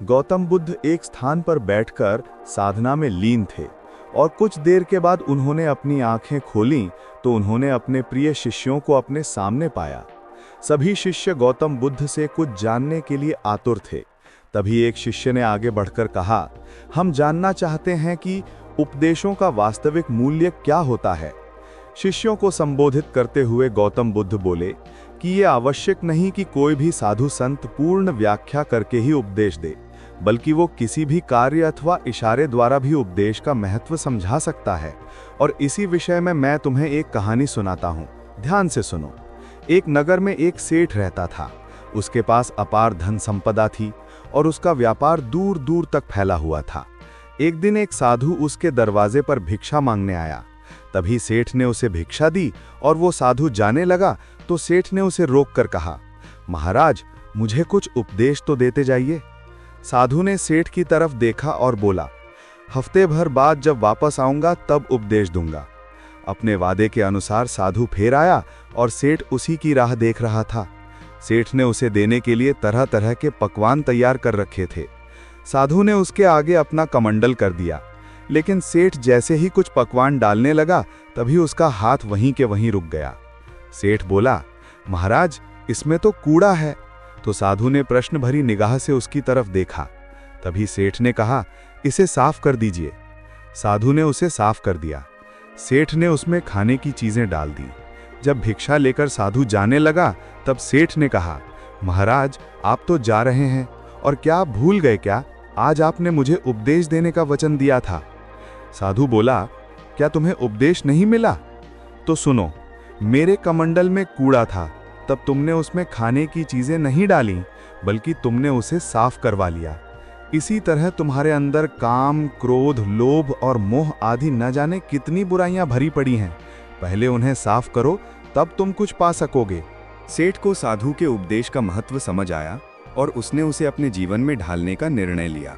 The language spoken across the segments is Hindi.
गौतम बुद्ध एक स्थान पर बैठकर साधना में लीन थे और कुछ देर के बाद उन्होंने अपनी आंखें खोलीं तो उन्होंने अपने प्रिय शिष्यों को अपने सामने पाया। सभी शिष्य गौतम बुद्ध से कुछ जानने के लिए आतुर थे। तभी एक शिष्य ने आगे बढ़कर कहा, हम जानना चाहते हैं कि उपदेशों का वास्तविक मूल्य क्या होता है। शिष्यों को संबोधित करते हुए गौतम बुद्ध बोले कि ये आवश्यक नहीं कि कोई भी साधु संत पूर्ण व्याख्या करके ही उपदेश दे, बल्कि वो किसी भी कार्य अथवा इशारे द्वारा भी उपदेश का महत्व समझा सकता है। और इसी विषय में मैं तुम्हें एक कहानी सुनाता हूँ, ध्यान से सुनो। एक नगर में एक सेठ रहता था। उसके पास अपार धन संपदा थी और उसका व्यापार दूर दूर तक फैला हुआ था। एक दिन एक साधु उसके दरवाजे पर भिक्षा मांगने आया। तभी सेठ ने उसे भिक्षा दी और वो साधु जाने लगा तो सेठ ने उसे रोककर कहा, महाराज, मुझे कुछ उपदेश तो देते जाइए। साधु ने सेठ की तरफ देखा और बोला, हफ्ते भर बाद जब वापस आऊंगा तब उपदेश दूंगा। अपने वादे के अनुसार साधु फिर आया और सेठ उसी की राह देख रहा था। सेठ ने उसे देने के लिए तरह तरह के पकवान तैयार कर रखे थे। साधु ने उसके आगे अपना कमंडल कर दिया, लेकिन सेठ जैसे ही कुछ पकवान डालने लगा तभी उसका हाथ वहीं के वहीं रुक गया। सेठ बोला, महाराज, इसमें तो कूड़ा है। तो साधु ने प्रश्न भरी निगाह से उसकी तरफ देखा। तभी सेठ ने कहा, इसे साफ कर दीजिए। साधु ने उसे साफ कर दिया। सेठ ने उसमें खाने की चीजें डाल दी। जब भिक्षा लेकर साधु जाने लगा तब सेठ ने कहा, महाराज, आप तो जा रहे हैं और क्या आप भूल गए क्या, आज आपने मुझे उपदेश देने का वचन दिया था। साधु बोला, क्या तुम्हें उपदेश नहीं मिला? तो सुनो, मेरे कमंडल में कूड़ा था, तब तुमने उसमें खाने की चीजें नहीं डाली, बल्कि तुमने उसे साफ करवा लिया। इसी तरह तुम्हारे अंदर काम, क्रोध, लोभ और मोह आदि न जाने कितनी बुराइयां भरी पड़ी हैं। पहले उन्हें साफ करो, तब तुम कुछ पा सकोगे। सेठ को साधु के उपदेश का महत्व समझ आया और उसने उसे अपने जीवन में ढालने का निर्णय लिया।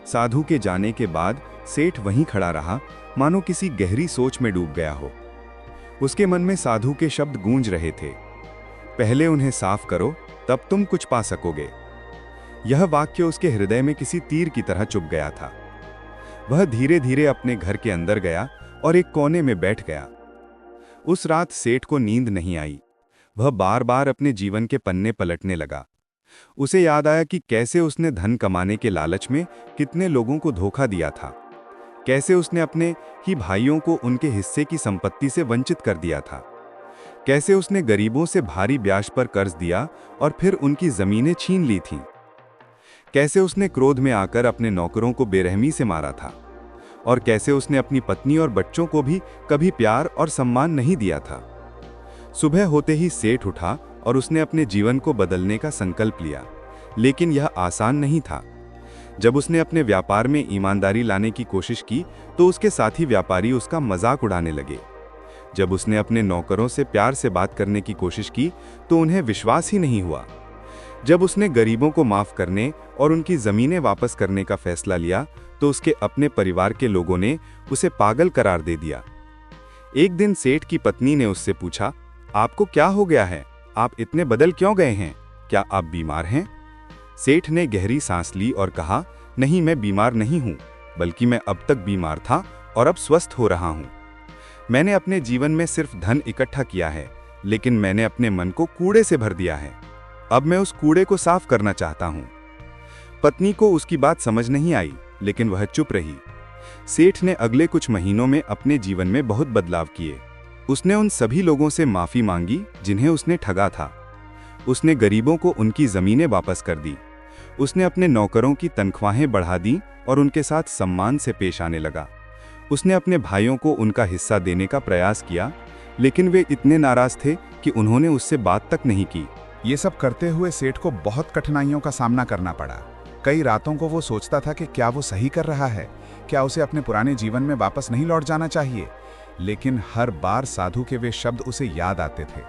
साधु के जाने के बाद सेठ वहीं खड़ा रहा, मानो किसी गहरी सोच में डूब गया हो। उसके मन में साधु के शब्द गूंज रहे थे, पहले उन्हें साफ करो, तब तुम कुछ पा सकोगे। यह वाक्य उसके हृदय में किसी तीर की तरह चुभ गया था। वह धीरे धीरे अपने घर के अंदर गया और एक कोने में बैठ गया। उस रात सेठ को नींद नहीं आई। वह बार बार अपने जीवन के पन्ने पलटने लगा। उसे याद आया कि कैसे उसने धन कमाने के लालच में कितने लोगों को धोखा दिया था, कैसे उसने अपने ही भाइयों को उनके हिस्से की संपत्ति से वंचित कर दिया था, कैसे उसने गरीबों से भारी ब्याज पर कर्ज दिया और फिर उनकी जमीनें छीन ली थीं, कैसे उसने क्रोध में आकर अपने नौकरों को बेरहमी से मारा था, और कैसे उसने अपनी पत्नी और बच्चों को भी कभी प्यार और सम्मान नहीं दिया था। सुबह होते ही सेठ उठा और उसने अपने जीवन को बदलने का संकल्प लिया, लेकिन यह आसान नहीं था। जब उसने अपने व्यापार में ईमानदारी लाने की कोशिश की तो उसके साथी व्यापारी उसका मजाक उड़ाने लगे। जब उसने अपने नौकरों से प्यार से बात करने की कोशिश की तो उन्हें विश्वास ही नहीं हुआ। जब उसने गरीबों को माफ करने और उनकी जमीनें वापस करने का फैसला लिया तो उसके अपने परिवार के लोगों ने उसे पागल करार दे दिया। एक दिन सेठ की पत्नी ने उससे पूछा, आपको क्या हो गया है? आप इतने बदल क्यों गए हैं? क्या आप बीमार हैं? सेठ ने गहरी सांस ली और कहा, नहीं, मैं बीमार नहीं हूं, बल्कि मैं अब तक बीमार था और अब स्वस्थ हो रहा हूं। मैंने अपने जीवन में सिर्फ धन इकट्ठा किया है, लेकिन मैंने अपने मन को कूड़े से भर दिया है। अब मैं उस कूड़े को साफ करना चाहता हूं। पत्नी को उसकी बात समझ नहीं आई, लेकिन वह चुप रही। सेठ ने अगले कुछ महीनों में अपने जीवन में बहुत बदलाव किए। उसने उन सभी लोगों से माफी मांगी जिन्हें उसने ठगा था। उसने गरीबों को उनकी जमीनें वापस कर दी। उसने अपने नौकरों की तनख्वाहें बढ़ा दी और उनके साथ सम्मान से पेश आने लगा। उसने अपने भाइयों को उनका हिस्सा देने का प्रयास किया, लेकिन वे इतने नाराज थे कि उन्होंने उससे बात तक नहीं की। ये सब करते हुए सेठ को बहुत कठिनाइयों का सामना करना पड़ा। कई रातों को वो सोचता था कि क्या वो सही कर रहा है, क्या उसे अपने पुराने जीवन में वापस नहीं लौट जाना चाहिए। लेकिन हर बार साधु के वे शब्द उसे याद आते थे,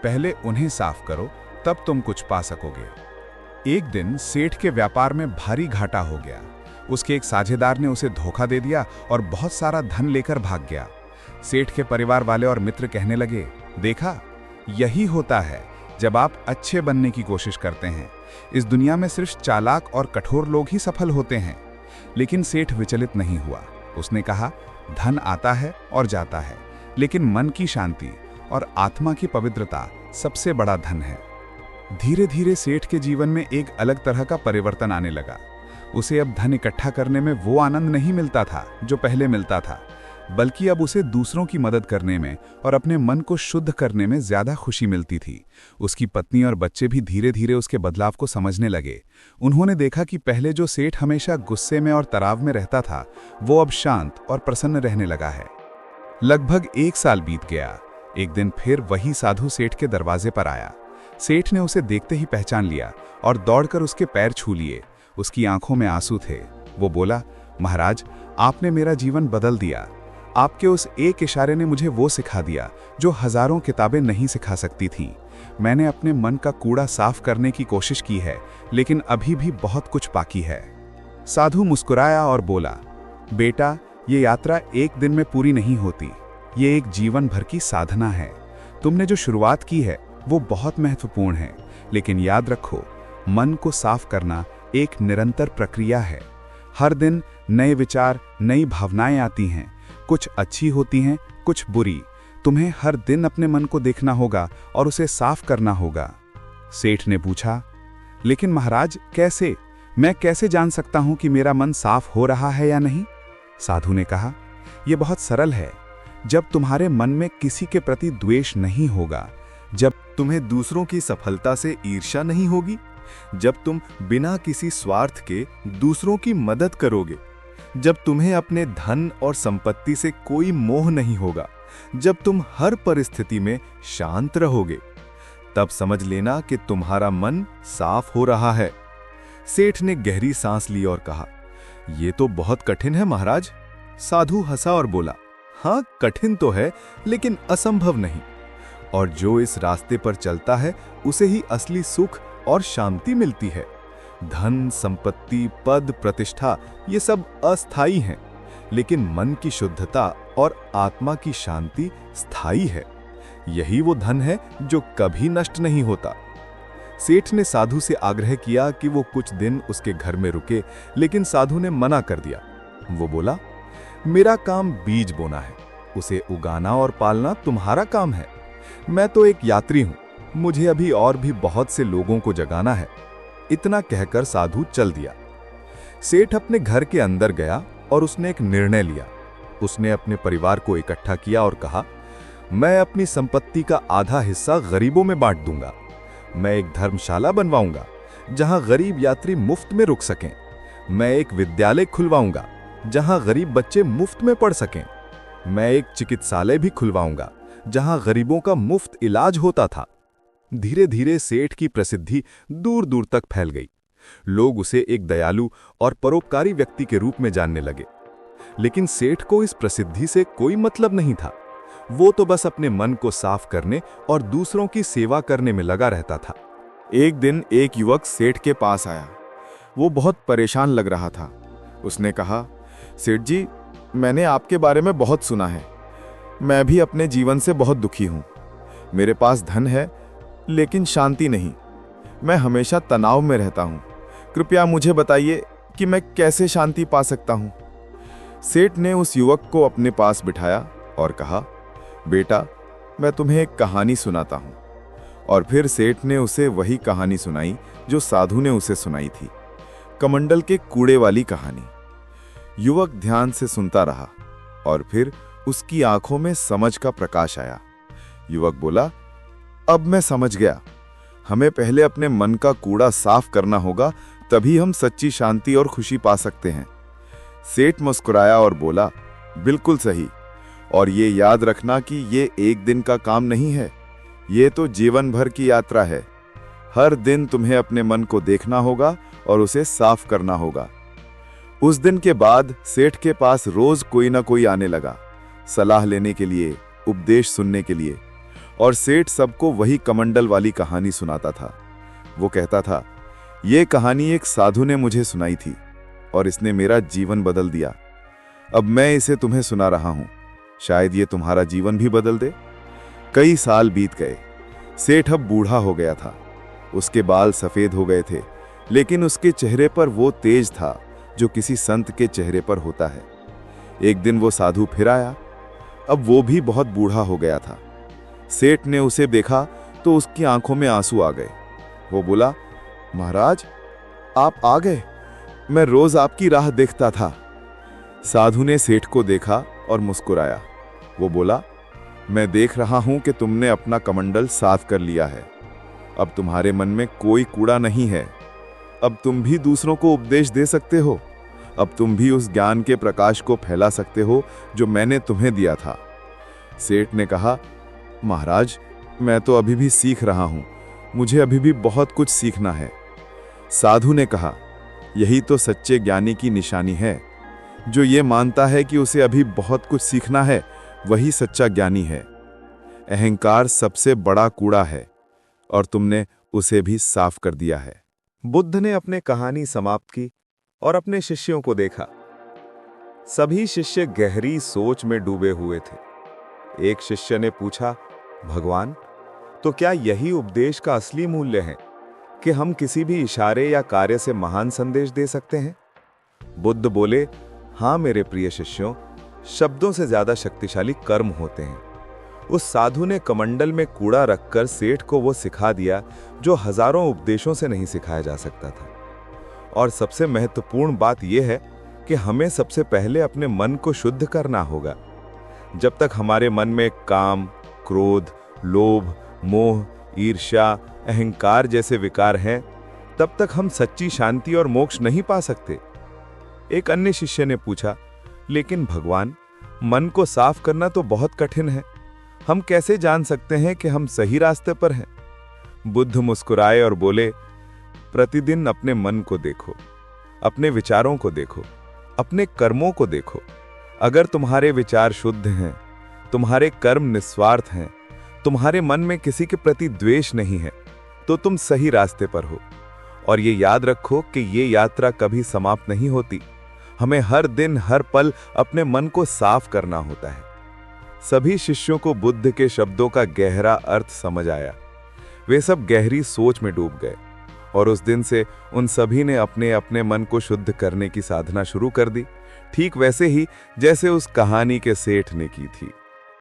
पहले उन्हें साफ करो, तब तुम कुछ पा सकोगे। एक दिन सेठ के व्यापार में भारी घाटा हो गया। उसके एक साझेदार ने उसे धोखा दे दिया और बहुत सारा धन लेकर भाग गया। सेठ के परिवार वाले और मित्र कहने लगे, देखा, यही होता है, जब आप अच्छे बनने की कोशिश करते हैं, इस दुनिया में सिर्फ चालाक और कठोर लोग ही सफल होते हैं। लेकिन सेठ विचलित नहीं हुआ। उसने कहा, धन आता है और जाता है, लेकिन मन की शांति और आत्मा की पवित्रता सबसे बड़ा धन है। धीरे धीरे सेठ के जीवन में एक अलग तरह का परिवर्तन आने लगा। उसे अब धन इकट्ठा करने में वो आनंद नहीं मिलता था जो पहले मिलता था, बल्कि अब उसे दूसरों की मदद करने में और अपने मन को शुद्ध करने में ज्यादा खुशी मिलती थी। उसकी पत्नी और बच्चे भी धीरे धीरे उसके बदलाव को समझने लगे। उन्होंने देखा कि पहले जो सेठ हमेशा गुस्से में और तनाव में रहता था, वो अब शांत और प्रसन्न रहने लगा है। लगभग 1 साल बीत गया। एक दिन फिर वही साधु सेठ के दरवाजे पर आया। सेठ ने उसे देखते ही पहचान लिया और दौड़कर उसके पैर छू लिए। उसकी आंखों में आंसू थे। वो बोला, महाराज, आपने मेरा जीवन बदल दिया। आपके उस एक इशारे ने मुझे वो सिखा दिया जो हजारों किताबें नहीं सिखा सकती थीं। मैंने अपने मन का कूड़ा साफ करने की कोशिश की है, लेकिन अभी भी बहुत कुछ बाकी है। साधु मुस्कुराया और बोला, बेटा, ये यात्रा एक दिन में पूरी नहीं होती। ये एक जीवन भर की साधना है। तुमने जो शुरुआत की है वो बहुत महत्वपूर्ण है, लेकिन याद रखो, मन को साफ करना एक निरंतर प्रक्रिया है। हर दिन नए विचार, नई भावनाएं आती हैं। कुछ अच्छी होती हैं, कुछ बुरी। तुम्हें हर दिन अपने मन को देखना होगा और उसे साफ करना होगा। सेठ ने पूछा, लेकिन महाराज, कैसे? मैं कैसे जान सकता हूं कि मेरा मन साफ हो रहा है या नहीं? साधु ने कहा, यह बहुत सरल है। जब तुम्हारे मन में किसी के प्रति द्वेष नहीं होगा, जब तुम्हें दूसरों की सफलता से ईर्ष्या नहीं होगी, जब तुम बिना किसी स्वार्थ के दूसरों की मदद करोगे, जब तुम्हें अपने धन और संपत्ति से कोई मोह नहीं होगा, जब तुम हर परिस्थिति में शांत रहोगे, तब समझ लेना कि तुम्हारा मन साफ हो रहा है। सेठ ने गहरी सांस ली और कहा, यह तो बहुत कठिन है महाराज। साधु हंसा और बोला, हाँ, कठिन तो है, लेकिन असंभव नहीं। और जो इस रास्ते पर चलता है, उसे ही असली सुख और शांति मिलती है। धन, संपत्ति, पद, प्रतिष्ठा, ये सब अस्थायी हैं, लेकिन मन की शुद्धता और आत्मा की शांति स्थायी है। यही वो धन है जो कभी नष्ट नहीं होता। सेठ ने साधु से आग्रह किया कि वो कुछ दिन उसके घर में रुके, लेकिन साधु ने मना कर दिया। वो बोला, मेरा काम बीज बोना है, उसे उगाना और पालना तुम्हारा काम है। मैं तो एक यात्री हूं, मुझे अभी और भी बहुत से लोगों को जगाना है। इतना कहकर साधु चल दिया। सेठ अपने घर के अंदर गया और उसने एक निर्णय लिया। उसने अपने परिवार को इकट्ठा किया और कहा, मैं अपनी संपत्ति का आधा हिस्सा गरीबों में बांट दूंगा। मैं एक धर्मशाला बनवाऊंगा जहां गरीब यात्री मुफ्त में रुक सकें। मैं एक विद्यालय खुलवाऊंगा जहां गरीब बच्चे मुफ्त में पढ़ सकें। मैं एक चिकित्सालय भी खुलवाऊंगा जहां गरीबों का मुफ्त इलाज होता था। धीरे धीरे सेठ की प्रसिद्धि दूर दूर तक फैल गई। लोग उसे एक दयालु और परोपकारी व्यक्ति के रूप में जानने लगे। लेकिन सेठ को इस प्रसिद्धि से कोई मतलब नहीं था। वो तो बस अपने मन को साफ करने और दूसरों की सेवा करने में लगा रहता था। एक दिन एक युवक सेठ के पास आया। वो बहुत परेशान लग रहा था। उसने कहा, सेठ जी, मैंने आपके बारे में बहुत सुना है। मैं भी अपने जीवन से बहुत दुखी हूँ। मेरे पास धन है, लेकिन शांति नहीं। मैं हमेशा तनाव में रहता हूँ। कृपया मुझे बताइए कि मैं कैसे शांति पा सकता हूँ। सेठ ने उस युवक को अपने पास बिठाया और कहा, बेटा, मैं तुम्हें एक कहानी सुनाता हूँ। और फिर सेठ ने उसे वही कहानी सुनाई जो साधु ने उसे सुनाई थी, कमंडल के कूड़े वाली कहानी। युवक ध्यान से सुनता रहा और फिर उसकी आंखों में समझ का प्रकाश आया। युवक बोला, अब मैं समझ गया। हमें पहले अपने मन का कूड़ा साफ करना होगा, तभी हम सच्ची शांति और खुशी पा सकते हैं। सेठ मुस्कुराया और बोला, बिल्कुल सही। और ये याद रखना कि ये एक दिन का काम नहीं है, ये तो जीवन भर की यात्रा है। हर दिन तुम्हें अपने मन को देखना होगा और उसे साफ करना होगा। उस दिन के बाद सेठ के पास रोज कोई ना कोई आने लगा, सलाह लेने के लिए, उपदेश सुनने के लिए। और सेठ सबको वही कमंडल वाली कहानी सुनाता था। वो कहता था, ये कहानी एक साधु ने मुझे सुनाई थी और इसने मेरा जीवन बदल दिया। अब मैं इसे तुम्हें सुना रहा हूं, शायद ये तुम्हारा जीवन भी बदल दे। कई साल बीत गए। सेठ अब बूढ़ा हो गया था। उसके बाल सफेद हो गए थे, लेकिन उसके चेहरे पर वो तेज था जो किसी संत के चेहरे पर होता है। एक दिन वो साधु फिर आया। अब वो भी बहुत बूढ़ा हो गया था। सेठ ने उसे देखा तो उसकी आंखों में आंसू आ गए। वो बोला, महाराज, आप आ गए। मैं रोज आपकी राह देखता था। साधु ने सेठ को देखा और मुस्कुराया। वो बोला, मैं देख रहा हूं कि तुमने अपना कमंडल साफ कर लिया है। अब तुम्हारे मन में कोई कूड़ा नहीं है। अब तुम भी दूसरों को उपदेश दे सकते हो। अब तुम भी उस ज्ञान के प्रकाश को फैला सकते हो जो मैंने तुम्हें दिया था। सेठ ने कहा, महाराज, मैं तो अभी भी सीख रहा हूं। मुझे अभी भी बहुत कुछ सीखना है। साधु ने कहा, यही तो सच्चे ज्ञानी की निशानी है। जो ये मानता है कि उसे अभी बहुत कुछ सीखना है, वही सच्चा ज्ञानी है। अहंकार सबसे बड़ा कूड़ा है और तुमने उसे भी साफ कर दिया है। बुद्ध ने अपने कहानी समाप्त की और अपने शिष्यों को देखा। सभी शिष्य गहरी सोच में डूबे हुए थे। एक शिष्य ने पूछा, भगवान, तो क्या यही उपदेश का असली मूल्य है कि हम किसी भी इशारे या कार्य से महान संदेश दे सकते हैं? बुद्ध बोले, हाँ मेरे प्रिय शिष्यों, शब्दों से ज्यादा शक्तिशाली कर्म होते हैं। उस साधु ने कमंडल में कूड़ा रखकर सेठ को वो सिखा दिया जो हजारों उपदेशों से नहीं सिखाया जा सकता था। और सबसे महत्वपूर्ण बात यह है कि हमें सबसे पहले अपने मन को शुद्ध करना होगा। जब तक हमारे मन में काम, क्रोध, लोभ, मोह, ईर्ष्या, अहंकार जैसे विकार हैं, तब तक हम सच्ची शांति और मोक्ष नहीं पा सकते। एक अन्य शिष्य ने पूछा, लेकिन भगवान, मन को साफ करना तो बहुत कठिन है। हम कैसे जान सकते हैं कि हम सही रास्ते पर हैं? बुद्ध मुस्कुराए और बोले, प्रतिदिन अपने मन को देखो, अपने विचारों को देखो, अपने कर्मों को देखो। अगर तुम्हारे विचार शुद्ध हैं, तुम्हारे कर्म निस्वार्थ हैं, तुम्हारे मन में किसी के प्रति द्वेष नहीं है, तो तुम सही रास्ते पर हो। और ये याद रखो कि ये यात्रा कभी समाप्त नहीं होती। हमें हर दिन, हर पल अपने मन को साफ करना होता है। सभी शिष्यों को बुद्ध के शब्दों का गहरा अर्थ समझ आया। वे सब गहरी सोच में डूब गए और उस दिन से उन सभी ने अपने अपने मन को शुद्ध करने की साधना शुरू कर दी, ठीक वैसे ही जैसे उस कहानी के सेठ ने की थी।